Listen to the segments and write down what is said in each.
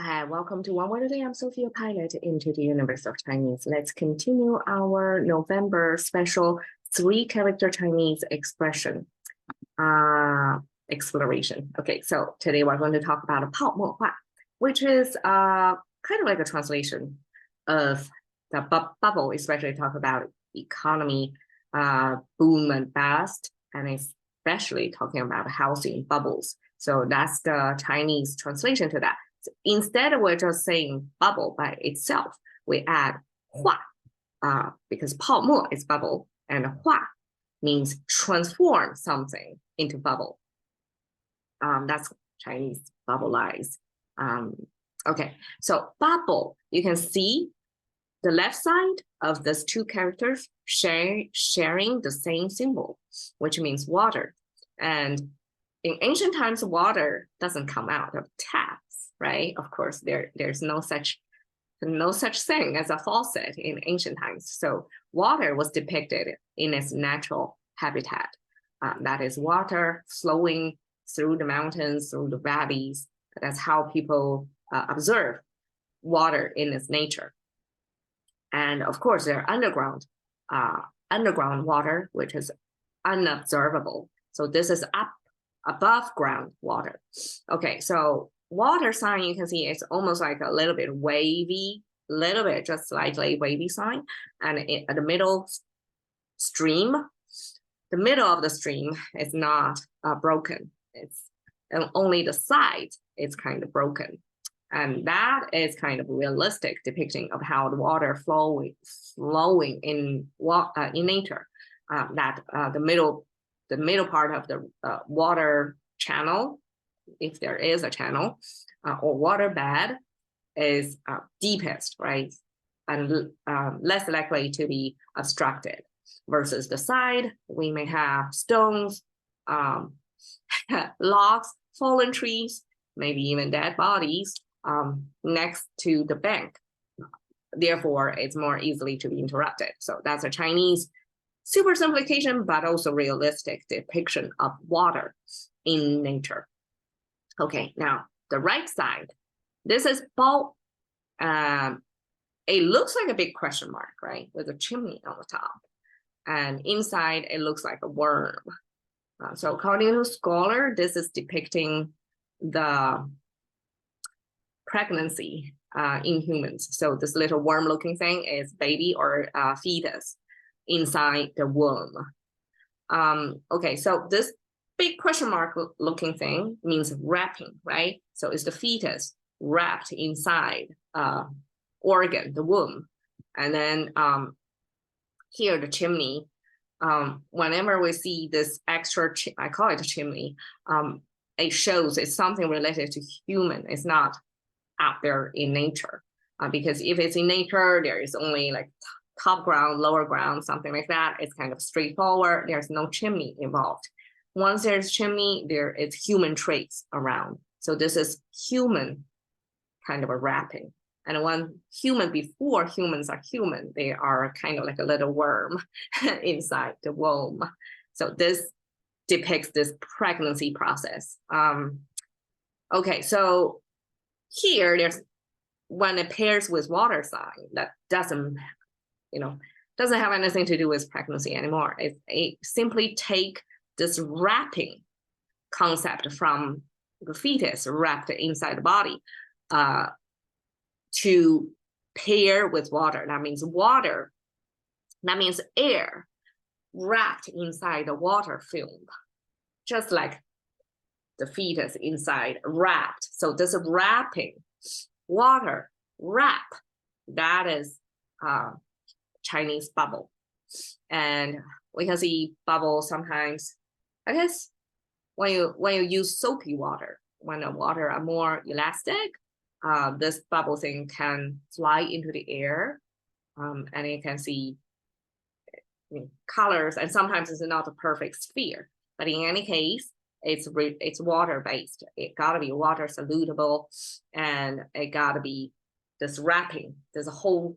Hi, welcome to One Word a Day. I'm Sophia, pilot into the universe of Chinese. Let's continue our November special 3-character Chinese expression exploration. Okay, so today we're going to talk about a 泡沫化, which is kind of like a translation of the bubble, especially talk about economy boom and bust, and especially talking about housing bubbles. So that's the Chinese translation to that. So instead, we're just saying bubble by itself. We add 化 because 泡沫 is bubble, and 化 means transform something into bubble. That's Chinese Bubblize. Okay, so bubble, you can see the left side of these 2 characters sharing the same symbol, which means water. And in ancient times, water doesn't come out of taps, right? Of course, there's no such thing as a faucet in ancient times. So water was depicted in its natural habitat. That is water flowing through the mountains, through the valleys. That's how people observe water in its nature. And of course, there are underground water, which is unobservable. So this is above ground water. Okay, so water sign, you can see it's almost like a little bit wavy, just slightly wavy sign. And at the middle stream, the middle of the stream is not broken. It's only the side is kind of broken. And that is kind of realistic depiction of how the water flowing in nature. The middle part of the water channel, if there is a channel, or water bed, is deepest, right? And less likely to be obstructed. Versus the side, we may have stones, logs, fallen trees, maybe even dead bodies next to the bank. Therefore, it's more easily to be interrupted. So that's a Chinese super simplification, but also realistic depiction of water in nature. Okay, now the right side, this is bao. It looks like a big question mark, right? With a chimney on the top. And inside, it looks like a worm. So according to scholar, this is depicting the pregnancy in humans. So this little worm-looking thing is baby or fetus inside the womb. Okay, so this big question mark looking thing means wrapping, right? So it's the fetus wrapped inside organ, the womb. And then here the chimney, whenever we see this extra, I call it a chimney, it shows it's something related to human. It's not out there in nature. Because if it's in nature, there is only like top ground, lower ground, something like that. It's kind of straightforward. There's no chimney involved. Once there's chimney, there is human traits around. So this is human kind of a wrapping. And when before humans are human, they are kind of like a little worm inside the womb. So this depicts this pregnancy process. Okay, so here there's, when it pairs with water sign, that doesn't have anything to do with pregnancy anymore. It simply take this wrapping concept from the fetus wrapped inside the body to pair with water. That means water, that means air wrapped inside the water film, just like the fetus inside wrapped. So this wrapping, water, wrap, that is Chinese bubble. And we can see bubble sometimes, I guess, when you use soapy water, when the water are more elastic, this bubble thing can fly into the air, and you can see colors, and sometimes it's not a perfect sphere. But in any case, it's water-based. It gotta be water solutable, and it gotta be this wrapping. There's a whole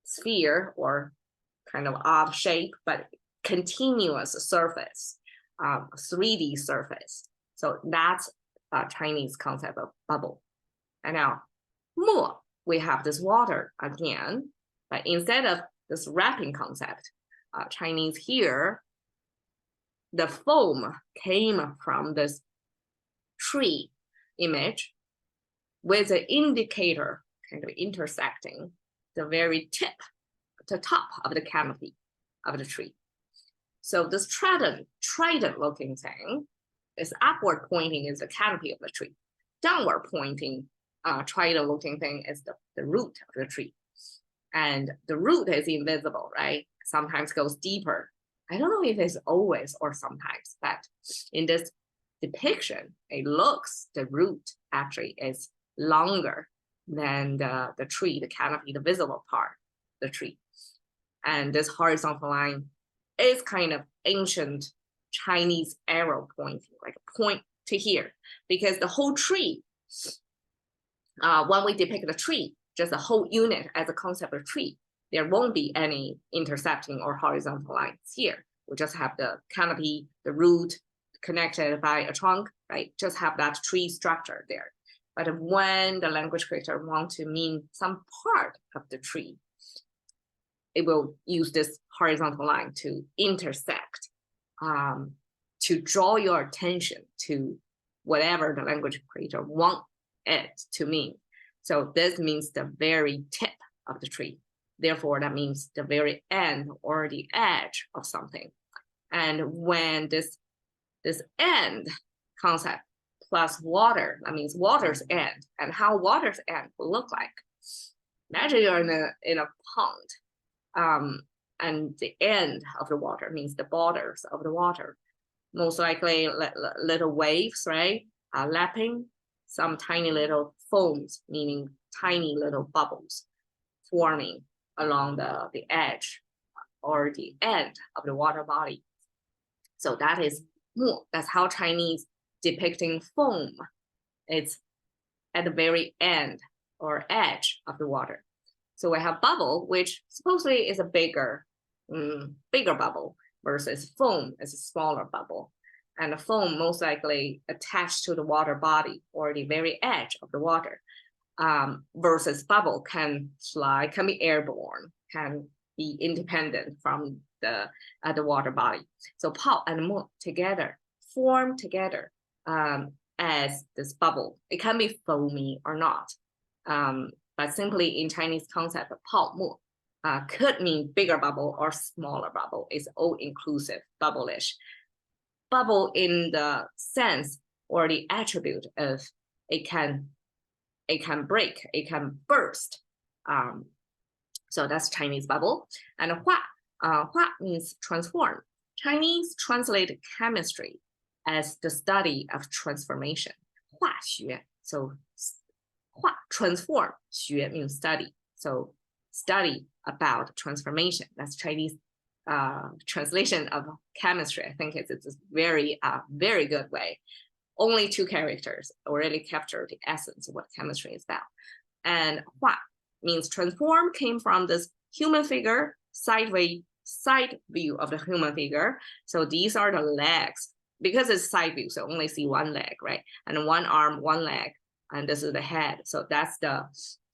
sphere or kind of odd shape, but continuous surface, 3D surface. So that's a Chinese concept of bubble. And now Mo, we have this water again, but instead of this wrapping concept, Chinese here, the foam came from this tree image with an indicator kind of intersecting the very tip, the top of the canopy of the tree. So this trident looking thing is upward pointing is the canopy of the tree. Downward pointing trident looking thing is the root of the tree. And the root is invisible, right? Sometimes goes deeper. I don't know if it's always or sometimes, but in this depiction, it looks the root actually is longer than the tree, the canopy, the visible part of the tree. And this horizontal line is kind of ancient Chinese arrow pointing, like a point to here, because the whole tree, when we depict the tree, just a whole unit as a concept of tree, there won't be any intersecting or horizontal lines here. We just have the canopy, the root connected by a trunk, right? Just have that tree structure there. But when the language creator wants to mean some part of the tree, it will use this horizontal line to intersect, to draw your attention to whatever the language creator wants it to mean. So this means the very tip of the tree. Therefore, that means the very end or the edge of something. And when this end concept plus water, that means water's end, and how water's end will look like. Imagine you're in a pond, and the end of the water means the borders of the water. Most likely little waves, right? Lapping, some tiny little foams, meaning tiny little bubbles forming along the edge or the end of the water body. So that is more, that's how Chinese depicting foam. It's at the very end or edge of the water. So we have bubble, which supposedly is a bigger bubble versus foam is a smaller bubble. And the foam most likely attached to the water body or the very edge of the water, versus bubble can fly, can be airborne, can be independent from the water body. So pao and mo together, form together as this bubble. It can be foamy or not, but simply in Chinese concept, pao mo could mean bigger bubble or smaller bubble. It's all inclusive, bubble-ish. Bubble in the sense or the attribute of it can break, it can burst. So that's Chinese bubble. And hua means transform. Chinese translate chemistry as the study of transformation. 化学. So 化 transform, 学 means study. So study about transformation. That's Chinese translation of chemistry. I think it's a very, very good way. Only 2 characters already capture the essence of what chemistry is about. And hua means transform, came from this human figure, side view of the human figure. So these are the legs. Because it's side view, so only see one leg, right? And one arm, one leg, and this is the head. So that's the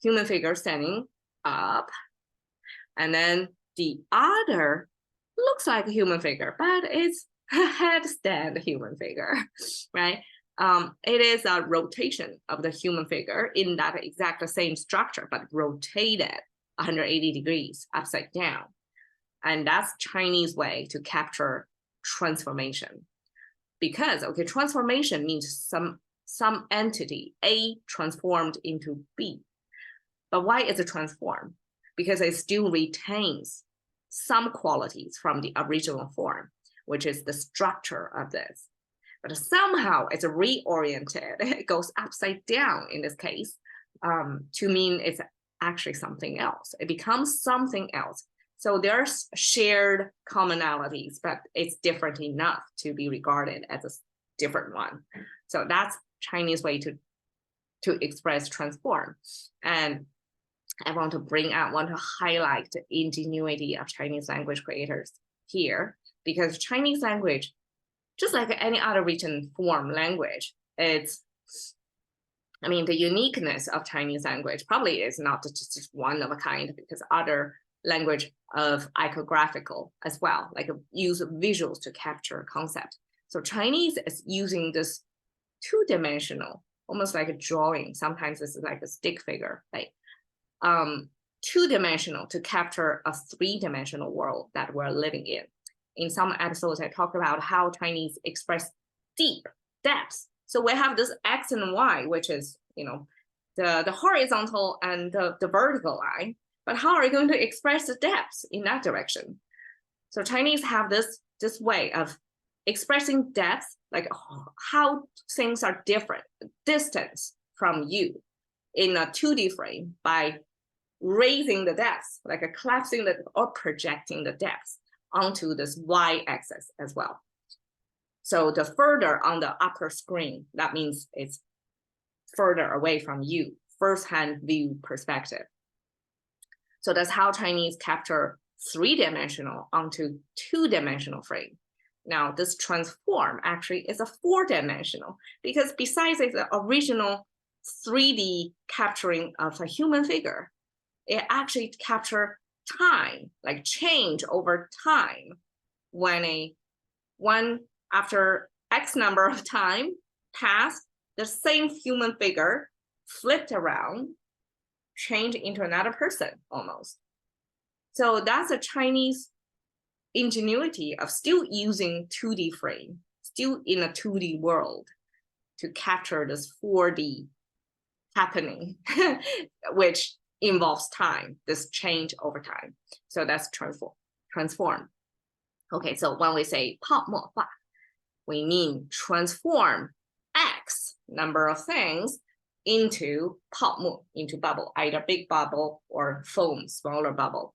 human figure standing up. And then the other looks like a human figure, but it's a headstand human figure, right? It is a rotation of the human figure in that exact same structure, but rotated 180 degrees upside down. And that's Chinese way to capture transformation. Because, okay, transformation means some entity, A, transformed into B. But why is it transformed? Because it still retains some qualities from the original form, which is the structure of this. But somehow it's reoriented, it goes upside down in this case, to mean it's actually something else. It becomes something else. So there's shared commonalities, but it's different enough to be regarded as a different one. So that's Chinese way to express transform. And I want to highlight the ingenuity of Chinese language creators here, because Chinese language, just like any other written form language, it's I mean, the uniqueness of Chinese language probably is not just one of a kind, because other language of iconographical as well, like use visuals to capture concept. So Chinese is using this two-dimensional, almost like a drawing. Sometimes it's like a stick figure, like two-dimensional to capture a three-dimensional world that we're living in. In some episodes, I talked about how Chinese express deep depths. So we have this X and Y, which is, you know, the horizontal and the vertical line. But how are you going to express the depths in that direction? So Chinese have this way of expressing depth, like how things are different, distance from you in a 2D frame by raising the depth, like collapsing or projecting the depth onto this y-axis as well. So the further on the upper screen, that means it's further away from you, first-hand view perspective. So that's how Chinese capture three-dimensional onto two-dimensional frame. Now, this transform actually is a four-dimensional, because besides its original 3D capturing of a human figure, it actually capture time, like change over time. When after X number of time passed, the same human figure flipped around, changed into another person almost. So that's a Chinese ingenuity of still using 2D frame, still in a 2D world to capture this 4D happening, which involves time, this change over time. So that's transform. Okay, so when we say 泡沫化, we mean transform X number of things into 泡沫, into bubble, either big bubble or foam, smaller bubble.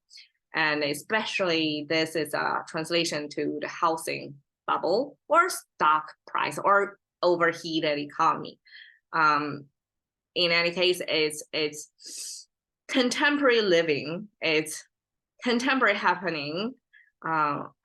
And especially this is a translation to the housing bubble or stock price or overheated economy. In any case, it's contemporary living, it's contemporary happening.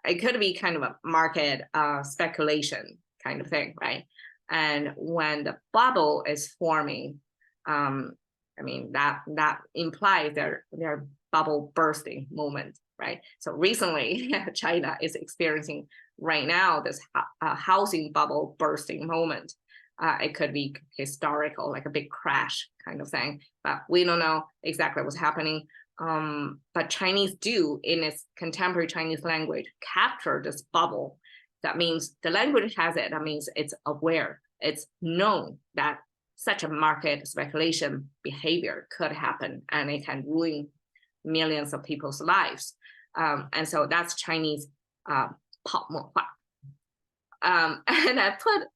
It could be kind of a market speculation kind of thing, right? And when the bubble is forming, I mean, that implies their bubble bursting moment, right? So recently, China is experiencing right now this housing bubble bursting moment. It could be historical, like a big crash kind of thing, but we don't know exactly what's happening. But Chinese do, in its contemporary Chinese language, capture this bubble. That means the language has it. That means it's aware. It's known that such a market speculation behavior could happen, and it can ruin millions of people's lives. And so that's Chinese 泡沫化. And I put a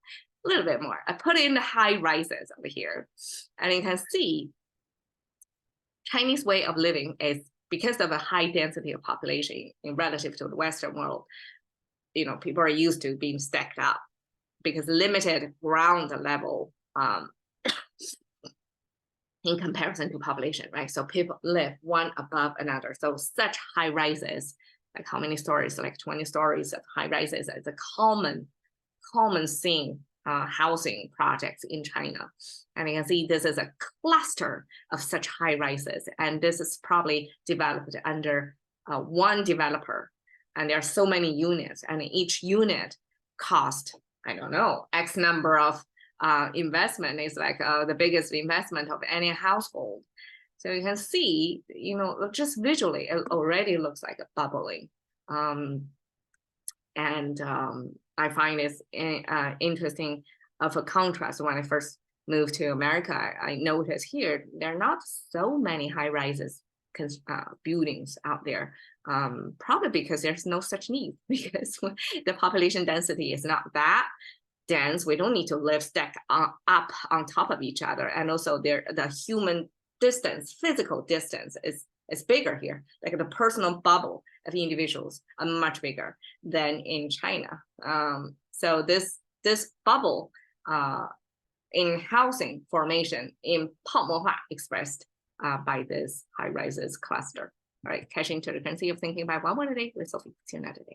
little bit more. I put in the high rises over here, and you can see Chinese way of living is, because of a high density of population in relative to the Western world, you know, people are used to being stacked up because limited ground level in comparison to population, right? So people live one above another. So such high rises, like how many stories, like 20 stories of high rises is a common thing, housing projects in China. And you can see this is a cluster of such high rises. And this is probably developed under one developer. And there are so many units, and each unit cost, I don't know, X number of investment is like the biggest investment of any household. So you can see, you know, just visually, it already looks like a bubbling. I find it's interesting of a contrast. When I first moved to America, I noticed here, there are not so many high rises buildings out there, probably because there's no such need, because the population density is not that dense. We don't need to live stacked up on top of each other. And also the human distance, physical distance is bigger here. Like the personal bubble of individuals are much bigger than in China. So this bubble in housing formation in 泡沫化 expressed by this high rises cluster. All right, catching to the frequency of thinking by one word a day with Sophie. See you another day.